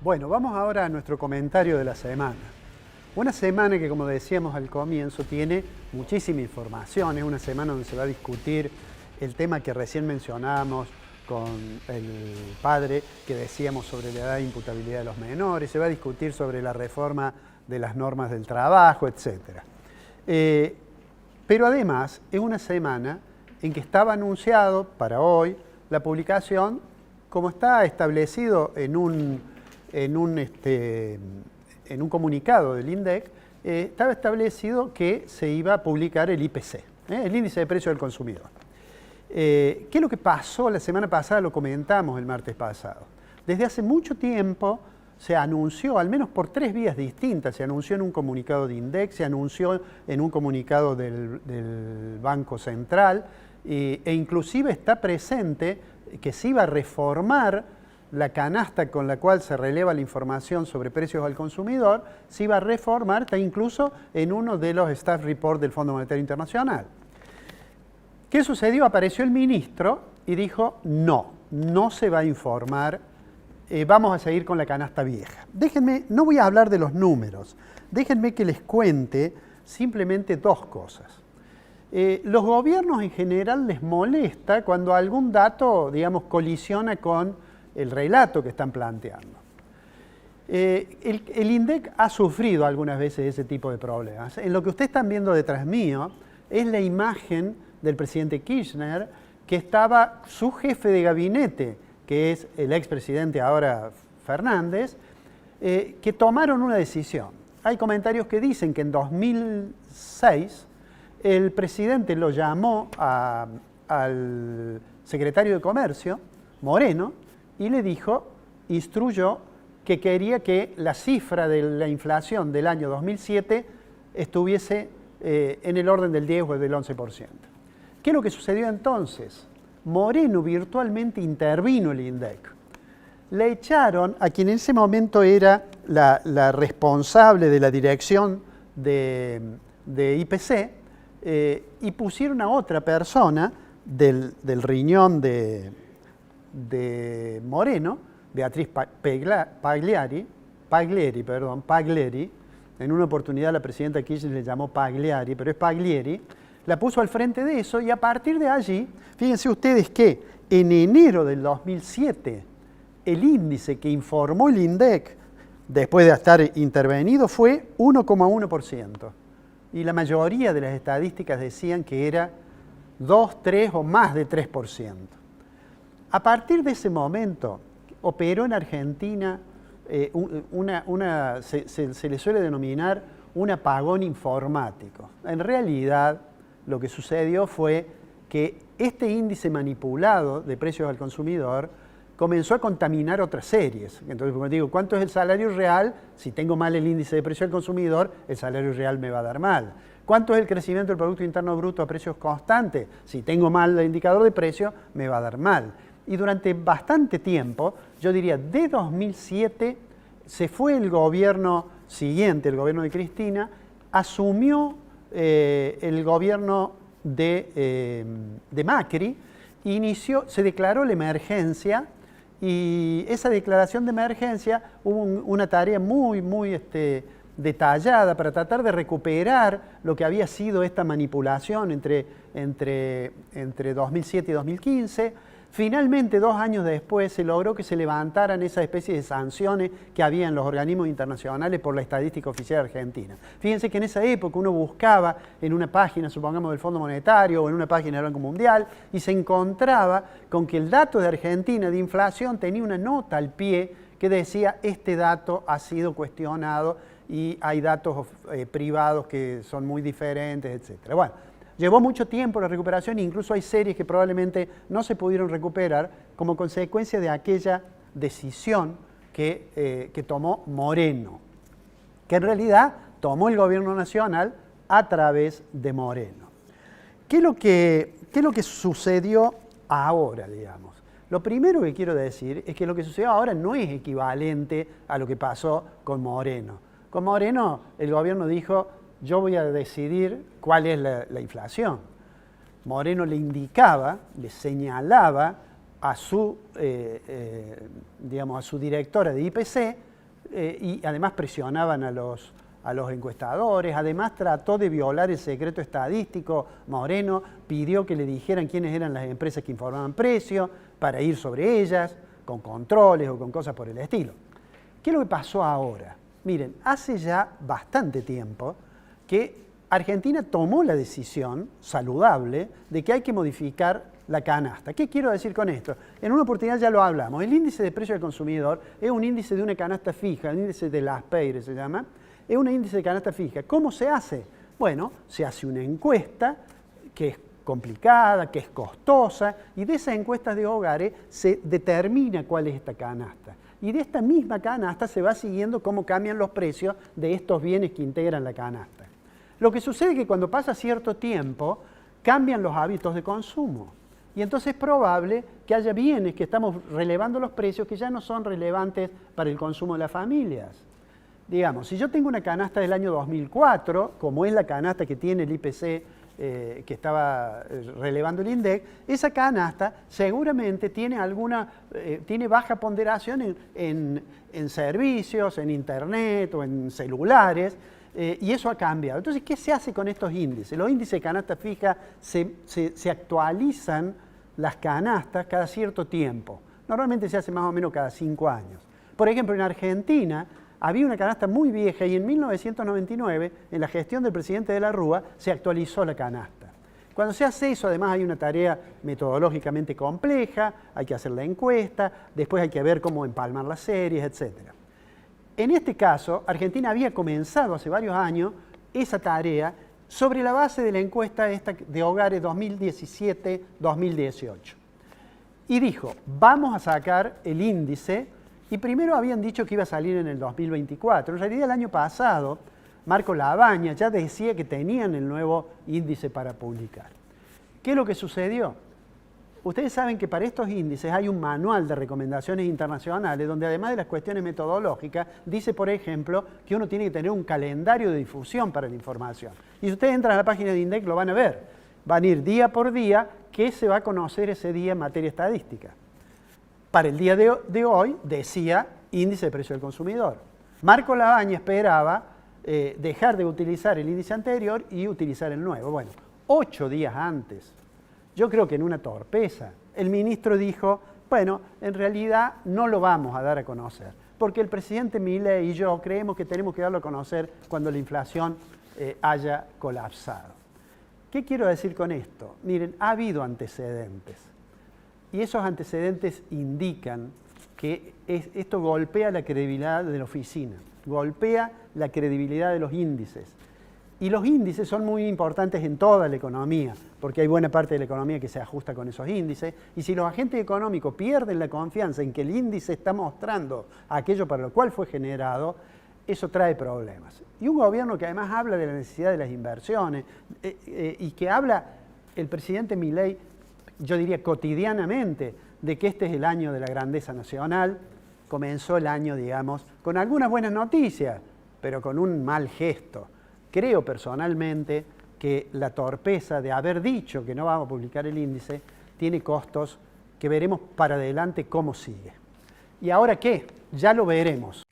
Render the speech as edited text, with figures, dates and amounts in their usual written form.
Bueno, vamos ahora a nuestro comentario de la semana. Una semana que, como decíamos al comienzo, tiene muchísima información. Es una semana donde se va a discutir el tema que recién mencionábamos con el padre, que decíamos sobre la edad de imputabilidad de los menores. Se va a discutir sobre la reforma de las normas del trabajo, etc. Pero además es una semana en que estaba anunciado para hoy la publicación, como está establecido en un comunicado del INDEC, estaba establecido que se iba a publicar el IPC, el índice de precio del consumidor. ¿Qué es lo que pasó la semana pasada? Lo comentamos el martes pasado. Desde hace mucho tiempo se anunció, al menos por 3 vías distintas, se anunció en un comunicado de INDEC, se anunció en un comunicado del Banco Central, e inclusive está presente que se iba a reformar la canasta con la cual se releva la información sobre precios al consumidor, se iba a reformar, está incluso en uno de los staff reports del Fondo Monetario Internacional. ¿Qué sucedió? Apareció el ministro y dijo, no se va a informar, vamos a seguir con la canasta vieja. Déjenme, no voy a hablar de los números, déjenme que les cuente simplemente 2 cosas. Los gobiernos en general les molesta cuando algún dato, digamos, colisiona con el relato que están planteando. El INDEC ha sufrido algunas veces ese tipo de problemas. En lo que ustedes están viendo detrás mío es la imagen del presidente Kirchner, que estaba su jefe de gabinete, que es el expresidente ahora Fernández, que tomaron una decisión. Hay comentarios que dicen que en 2006 el presidente lo llamó al secretario de Comercio, Moreno, y le dijo, instruyó que quería que la cifra de la inflación del año 2007 estuviese en el orden del 10 o del 11%. ¿Qué es lo que sucedió entonces? Moreno virtualmente intervino el INDEC. Le echaron a quien en ese momento era la responsable de la dirección de IPC y pusieron a otra persona del riñón de Moreno, Beatriz Pagliari, en una oportunidad la presidenta Kirchner le llamó Pagliari, pero es Pagliari, la puso al frente de eso y a partir de allí, fíjense ustedes que en enero del 2007 el índice que informó el INDEC, después de estar intervenido, fue 1,1%. Y la mayoría de las estadísticas decían que era 2, 3 o más de 3%. A partir de ese momento, operó en Argentina se le suele denominar un apagón informático. En realidad, lo que sucedió fue que este índice manipulado de precios al consumidor comenzó a contaminar otras series. Entonces, como digo, ¿cuánto es el salario real? Si tengo mal el índice de precio al consumidor, el salario real me va a dar mal. ¿Cuánto es el crecimiento del Producto Interno Bruto a precios constantes? Si tengo mal el indicador de precio, me va a dar mal. Y durante bastante tiempo, yo diría de 2007, se fue el gobierno siguiente, el gobierno de Cristina, asumió el gobierno de Macri, se declaró la emergencia y esa declaración de emergencia hubo una tarea muy detallada para tratar de recuperar lo que había sido esta manipulación entre 2007 y 2015. Finalmente, 2 años después, se logró que se levantaran esa especie de sanciones que había en los organismos internacionales por la estadística oficial argentina. Fíjense que en esa época uno buscaba en una página, supongamos, del Fondo Monetario o en una página del Banco Mundial y se encontraba con que el dato de Argentina de inflación tenía una nota al pie que decía este dato ha sido cuestionado y hay datos privados que son muy diferentes, etc. Bueno, llevó mucho tiempo la recuperación e incluso hay series que probablemente no se pudieron recuperar como consecuencia de aquella decisión que tomó Moreno, que en realidad tomó el gobierno nacional a través de Moreno. ¿Qué es lo que sucedió ahora, digamos? Lo primero que quiero decir es que lo que sucedió ahora no es equivalente a lo que pasó con Moreno. Con Moreno el gobierno dijo, yo voy a decidir cuál es la inflación. Moreno le indicaba, le señalaba a su directora de IPC y además presionaban a los encuestadores, además trató de violar el secreto estadístico. Moreno pidió que le dijeran quiénes eran las empresas que informaban precios para ir sobre ellas, con controles o con cosas por el estilo. ¿Qué es lo que pasó ahora? Miren, hace ya bastante tiempo que Argentina tomó la decisión saludable de que hay que modificar la canasta. ¿Qué quiero decir con esto? En una oportunidad ya lo hablamos. El índice de precio del consumidor es un índice de una canasta fija, el índice de las Peire se llama, es un índice de canasta fija. ¿Cómo se hace? Bueno, se hace una encuesta que es complicada, que es costosa, y de esas encuestas de hogares se determina cuál es esta canasta. Y de esta misma canasta se va siguiendo cómo cambian los precios de estos bienes que integran la canasta. Lo que sucede es que cuando pasa cierto tiempo, cambian los hábitos de consumo. Y entonces es probable que haya bienes que estamos relevando los precios que ya no son relevantes para el consumo de las familias. Digamos, si yo tengo una canasta del año 2004, como es la canasta que tiene el IPC que estaba relevando el INDEC, esa canasta seguramente tiene tiene baja ponderación en servicios, en internet o en celulares, y eso ha cambiado. Entonces, ¿qué se hace con estos índices? Los índices de canasta fija se actualizan las canastas cada cierto tiempo. Normalmente se hace más o menos cada 5 años. Por ejemplo, en Argentina había una canasta muy vieja y en 1999, en la gestión del presidente de la Rúa, se actualizó la canasta. Cuando se hace eso, además hay una tarea metodológicamente compleja, hay que hacer la encuesta, después hay que ver cómo empalmar las series, etc. En este caso, Argentina había comenzado hace varios años esa tarea sobre la base de la encuesta esta de hogares 2017-2018. Y dijo, vamos a sacar el índice. Y primero habían dicho que iba a salir en el 2024. En realidad el año pasado, Marco Labaña ya decía que tenían el nuevo índice para publicar. ¿Qué es lo que sucedió? Ustedes saben que para estos índices hay un manual de recomendaciones internacionales donde además de las cuestiones metodológicas, dice, por ejemplo, que uno tiene que tener un calendario de difusión para la información. Y si ustedes entran a la página de INDEC lo van a ver. Van a ir día por día qué se va a conocer ese día en materia estadística. Para el día de hoy decía índice de precio del consumidor. Marco Labaña esperaba dejar de utilizar el índice anterior y utilizar el nuevo. Bueno, 8 días antes, yo creo que en una torpeza, el ministro dijo, bueno, en realidad no lo vamos a dar a conocer, porque el presidente Milei y yo creemos que tenemos que darlo a conocer cuando la inflación haya colapsado. ¿Qué quiero decir con esto? Miren, ha habido antecedentes. Y esos antecedentes indican que esto golpea la credibilidad de la oficina, golpea la credibilidad de los índices. Y los índices son muy importantes en toda la economía, porque hay buena parte de la economía que se ajusta con esos índices. Y si los agentes económicos pierden la confianza en que el índice está mostrando aquello para lo cual fue generado, eso trae problemas. Y un gobierno que además habla de la necesidad de las inversiones y que habla el presidente Milei, yo diría cotidianamente, de que este es el año de la grandeza nacional. Comenzó el año, digamos, con algunas buenas noticias, pero con un mal gesto. Creo personalmente que la torpeza de haber dicho que no vamos a publicar el índice tiene costos que veremos para adelante cómo sigue. ¿Y ahora qué? Ya lo veremos.